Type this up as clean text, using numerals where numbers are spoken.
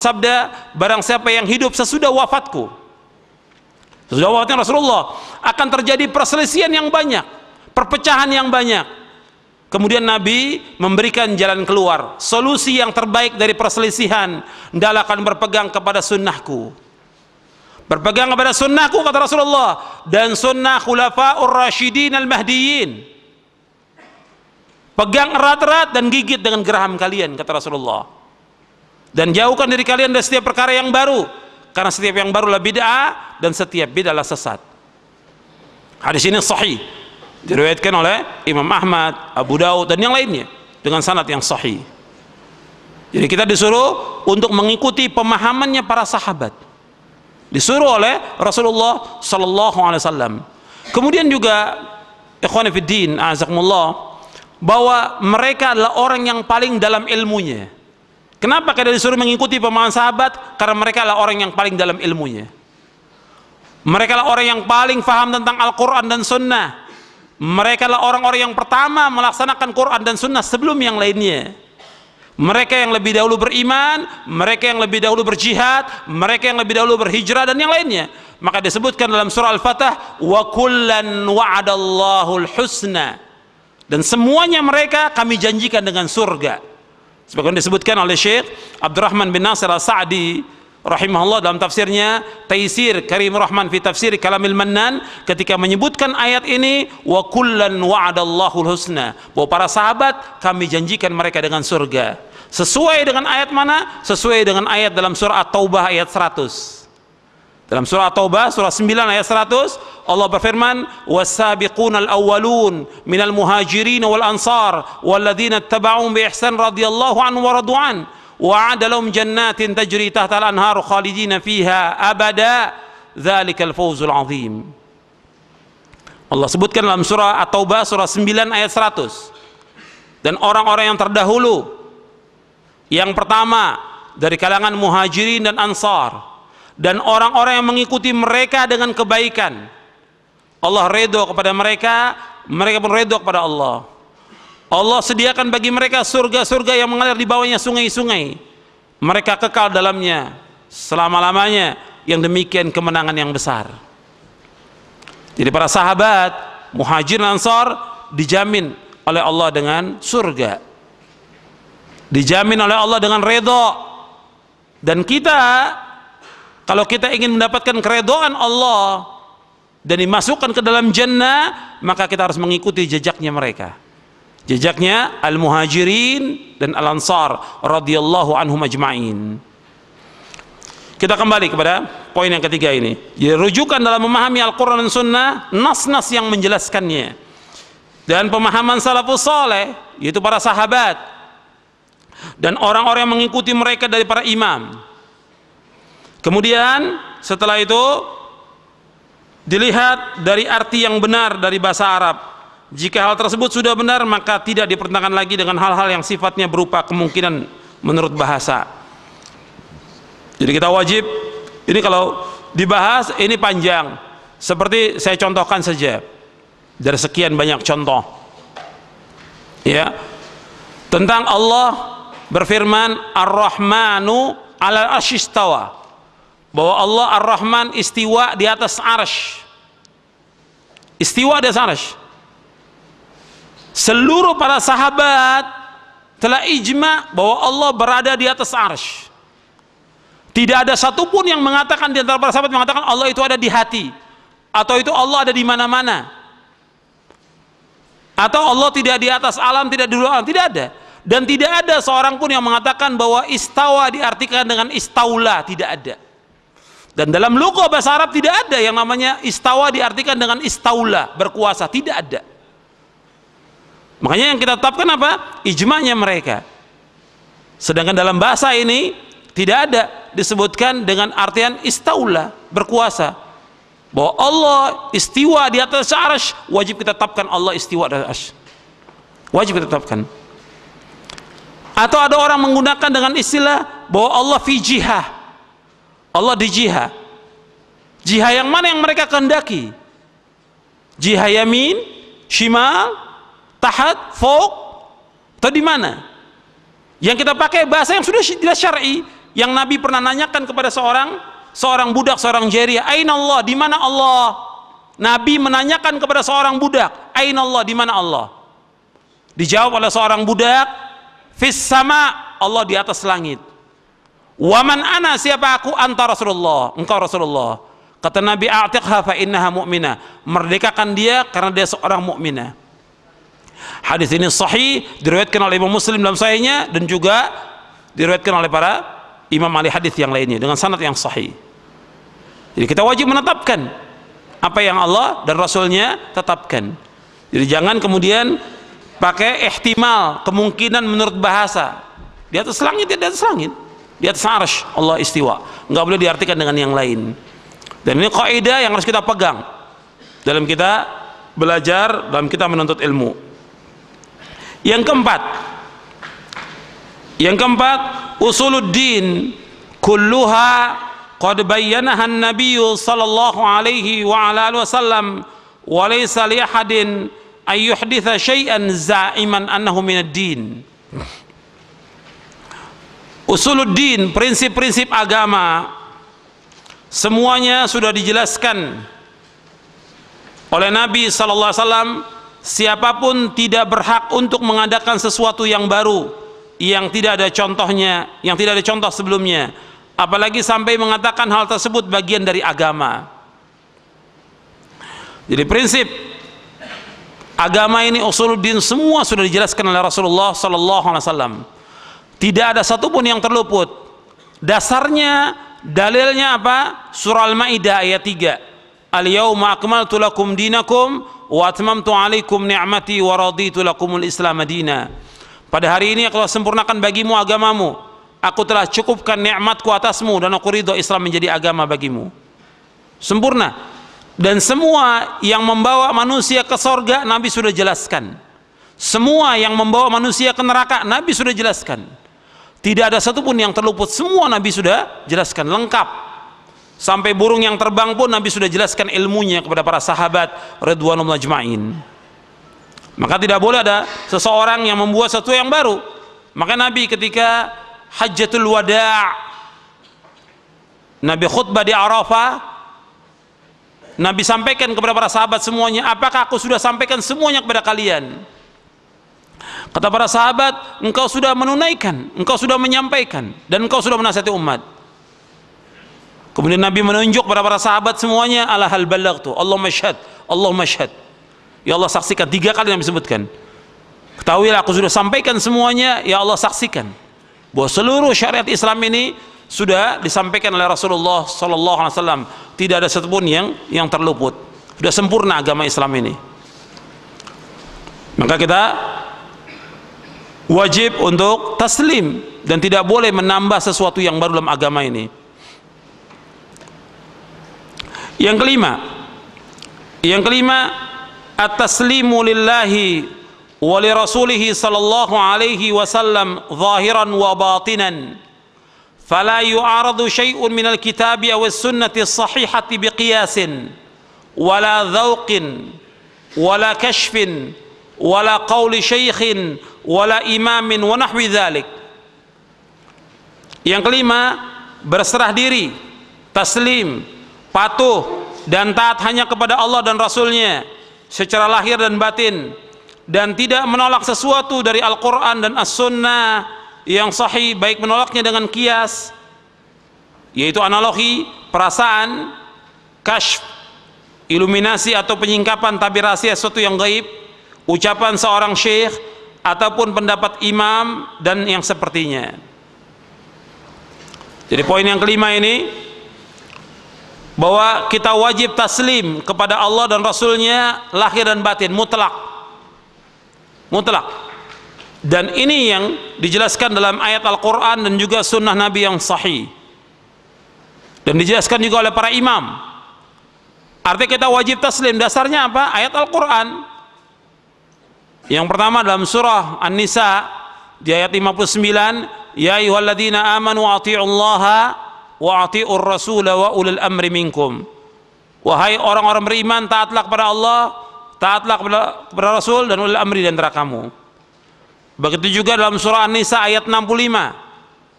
bersabda, barang siapa yang hidup sesudah wafatku, sesudah wafatnya Rasulullah, akan terjadi perselisihan yang banyak, perpecahan yang banyak. Kemudian Nabi memberikan jalan keluar, solusi yang terbaik dari perselisihan, hendaklah akan berpegang kepada sunnahku. Berpegang kepada sunnahku, kata Rasulullah, dan sunnah khulafaur rasyidin al-mahdiyyin. Pegang erat-erat dan gigit dengan geraham kalian, kata Rasulullah. Dan jauhkan diri kalian dari setiap perkara yang baru, karena setiap yang barulah bid'ah dan setiap bid'ahlah sesat. Hadis ini sahih, diriwayatkan oleh Imam Ahmad, Abu Daud dan yang lainnya dengan sanad yang sahih. Jadi kita disuruh untuk mengikuti pemahamannya para sahabat, disuruh oleh Rasulullah sallallahu alaihi wasallam. Kemudian juga ikhwan fillah, azakumullah, bahwa mereka adalah orang yang paling dalam ilmunya. Kenapa kita disuruh mengikuti pemahaman sahabat? Karena mereka adalah orang yang paling dalam ilmunya. Mereka adalah orang yang paling faham tentang Al-Quran dan Sunnah. Mereka adalah orang-orang yang pertama melaksanakan Quran dan Sunnah sebelum yang lainnya. Mereka yang lebih dahulu beriman, mereka yang lebih dahulu berjihad, mereka yang lebih dahulu berhijrah dan yang lainnya. Maka disebutkan dalam surah Al-Fatah, wa kullan wa'adallahu al-husna, dan semuanya mereka kami janjikan dengan surga. Sebagaimana disebutkan oleh Syekh Abdurrahman bin Nasir As-Sa'di rahimahullah dalam tafsirnya Taisir Karimur Rahman fi Tafsir Kalamil Mannan, ketika menyebutkan ayat ini, wa kullan wa'adallahu al-husna, bahwa para sahabat kami janjikan mereka dengan surga. Sesuai dengan ayat mana? Sesuai dengan ayat dalam surah At-Taubah ayat 100. Dalam surah At-Taubah surah 9 ayat 100, Allah berfirman, was-sabiqunal awwalun minal muhajirin wal ansar walladzina ittaba'uhum bi ihsan radhiyallahu anhu wa radu'an wa'ada lahum jannatin tajri tahtal anharu khalidina fiha abada dzalikal fawzul azim. Allah sebutkan dalam surah At-Taubah surah 9 ayat 100, dan orang-orang yang terdahulu, yang pertama dari kalangan muhajirin dan ansar, dan orang-orang yang mengikuti mereka dengan kebaikan, Allah redho kepada mereka, mereka pun redho kepada Allah. Allah sediakan bagi mereka surga-surga yang mengalir di bawahnya sungai-sungai, mereka kekal dalamnya selama-lamanya. Yang demikian kemenangan yang besar. Jadi para sahabat muhajir dan ansar dijamin oleh Allah dengan surga, dijamin oleh Allah dengan redho. Dan kita, kalau kita ingin mendapatkan keredhaan Allah dan dimasukkan ke dalam jannah, maka kita harus mengikuti jejaknya mereka, jejaknya al-muhajirin dan al-ansar radhiyallahu anhum ajma'in. Kita kembali kepada poin yang ketiga ini. Jadi rujukan dalam memahami Al-Quran dan Sunnah, nas-nas yang menjelaskannya, dan pemahaman salafus saleh, yaitu para sahabat dan orang-orang yang mengikuti mereka dari para imam. Kemudian setelah itu dilihat dari arti yang benar dari bahasa Arab. Jika hal tersebut sudah benar, maka tidak dipertentangkan lagi dengan hal-hal yang sifatnya berupa kemungkinan menurut bahasa. Jadi kita wajib, ini kalau dibahas ini panjang, seperti saya contohkan saja dari sekian banyak contoh, ya, tentang Allah berfirman Ar-Rahmanu 'alal 'arsy istawa, bahwa Allah Ar-Rahman istiwa di atas arsy. Istiwa di atas arsy. Seluruh para sahabat telah ijma bahwa Allah berada di atas arsy. Tidak ada satupun yang mengatakan di antara para sahabat mengatakan Allah itu ada di hati, atau itu Allah ada di mana-mana, atau Allah tidak di atas alam, tidak di luar alam. Tidak ada. Dan tidak ada seorang pun yang mengatakan bahwa istawa diartikan dengan istaula. Tidak ada. Dan dalam lugha bahasa Arab tidak ada yang namanya istawa diartikan dengan istaula, berkuasa. Tidak ada. Makanya yang kita tetapkan apa? Ijma'nya mereka. Sedangkan dalam bahasa ini tidak ada disebutkan dengan artian istaula, berkuasa. Bahwa Allah istiwa di atas arsy, wajib kita tetapkan Allah istiwa di atas arsy. Wajib kita tetapkan. Atau ada orang menggunakan dengan istilah bahwa Allah fi jihah, Allah di jihah. Jihah yang mana yang mereka kehendaki? Jihah yamin, shimal, tahat, fawq, atau di mana? Yang kita pakai bahasa yang sudah jelas syar'i, yang Nabi pernah nanyakan kepada seorang budak, seorang jariyah, "Aina Allah?" Di mana Allah? Nabi menanyakan kepada seorang budak, "Aina Allah?" Di mana Allah? Dijawab oleh seorang budak, "Fis sama." Allah di atas langit. "Waman ana?" Siapa aku? "Anta Rasulullah." Engkau Rasulullah. Kata Nabi, "A'tiqha fa innaha mu'minah." Merdekakan dia karena dia seorang mukminah. Hadis ini sahih, diriwayatkan oleh Imam Muslim dalam sahihnya, dan juga diriwayatkan oleh para imam ahli hadis yang lainnya dengan sanad yang sahih. Jadi kita wajib menetapkan apa yang Allah dan Rasulnya tetapkan. Jadi jangan kemudian pakai ihtimal, kemungkinan menurut bahasa. Di atas langit, di atas langit, di atas arsy Allah istiwa. Nggak boleh diartikan dengan yang lain. Dan ini kaidah yang harus kita pegang dalam kita belajar, dalam kita menuntut ilmu. Yang keempat, usuluddin kulluha qad bayyanaha an-nabiy sallallahu alaihi wa ala alihi wasallam wa laysa li ahadin ay yuhditha syai'an za'iman annahu minad din. Usuluddin, prinsip-prinsip agama, semuanya sudah dijelaskan oleh Nabi sallallahu alaihi wasallam. Siapapun tidak berhak untuk mengadakan sesuatu yang baru, yang tidak ada contohnya, yang tidak ada contoh sebelumnya, apalagi sampai mengatakan hal tersebut bagian dari agama. Jadi prinsip agama ini, usuluddin, semua sudah dijelaskan oleh Rasulullah sallallahu alaihi wasallam. Tidak ada satupun yang terluput. Dasarnya, dalilnya apa? Surah Al-Maidah ayat 3. "Al-yauma akmaltu lakum dinakum wa atmamtu alaikum ni'mati wa raditu lakumul Islam madina." Pada hari ini aku telah sempurnakan bagimu agamamu, aku telah cukupkan nikmatku atasmu, dan aku ridho Islam menjadi agama bagimu. Sempurna. Dan semua yang membawa manusia ke sorga Nabi sudah jelaskan. Semua yang membawa manusia ke neraka Nabi sudah jelaskan. Tidak ada satupun yang terluput, semua Nabi sudah jelaskan lengkap. Sampai burung yang terbang pun Nabi sudah jelaskan ilmunya kepada para sahabat ridwanullah ajma'in. Maka tidak boleh ada seseorang yang membuat sesuatu yang baru. Maka Nabi ketika Hajjatul Wada', Nabi khutbah di Arafah, Nabi sampaikan kepada para sahabat semuanya, "Apakah aku sudah sampaikan semuanya kepada kalian?" Kata para sahabat, "Engkau sudah menunaikan, engkau sudah menyampaikan, dan engkau sudah menasihati umat." Kemudian Nabi menunjuk kepada para sahabat semuanya, "Ala hal ballaghtu, Allahumma syhad, Allahumma syhad." Ya Allah saksikan, 3 kali Nabi sebutkan. Ketahuilah aku sudah sampaikan semuanya, ya Allah saksikan bahwa seluruh syariat Islam ini sudah disampaikan oleh Rasulullah sallallahu alaihi wasallam. Tidak ada satupun yang terluput. Sudah sempurna agama Islam ini. Maka kita wajib untuk taslim dan tidak boleh menambah sesuatu yang baru dalam agama ini. Yang kelima, at-taslimu lillahi wa li rasulih sallallahu alaihi wasallam zahiran wa batinan, fala yu'aradu syai'un minal kitabi aw as-sunnati as-sahihati biqiyasin wala dhauqin wala kashfin wala qawli syaikhin wala imamin wa nahwi dhalik. Yang kelima, berserah diri, taslim, patuh dan taat hanya kepada Allah dan Rasulnya secara lahir dan batin, dan tidak menolak sesuatu dari Al-Quran dan As-Sunnah yang sahih, baik menolaknya dengan kias, yaitu analogi, perasaan, kasyf, iluminasi atau penyingkapan tabir rahasia sesuatu yang gaib, ucapan seorang syekh ataupun pendapat imam dan yang sepertinya. Jadi poin yang kelima ini, bahwa kita wajib taslim kepada Allah dan Rasulnya lahir dan batin, mutlak. Dan ini yang dijelaskan dalam ayat Al-Quran dan juga sunnah Nabi yang sahih, dan dijelaskan juga oleh para imam. Artinya kita wajib taslim, dasarnya apa? Ayat Al-Quran. Yang pertama dalam surah An-Nisa di ayat 59, "Ya ayyuhalladzina amanu atii'ullaha wa atii'ur rasula wa ulil amri minkum." Wahai orang-orang beriman, taatlah kepada Allah, taatlah kepada Rasul dan ulil amri di antara kamu. Begitu juga dalam surah An-Nisa ayat 65,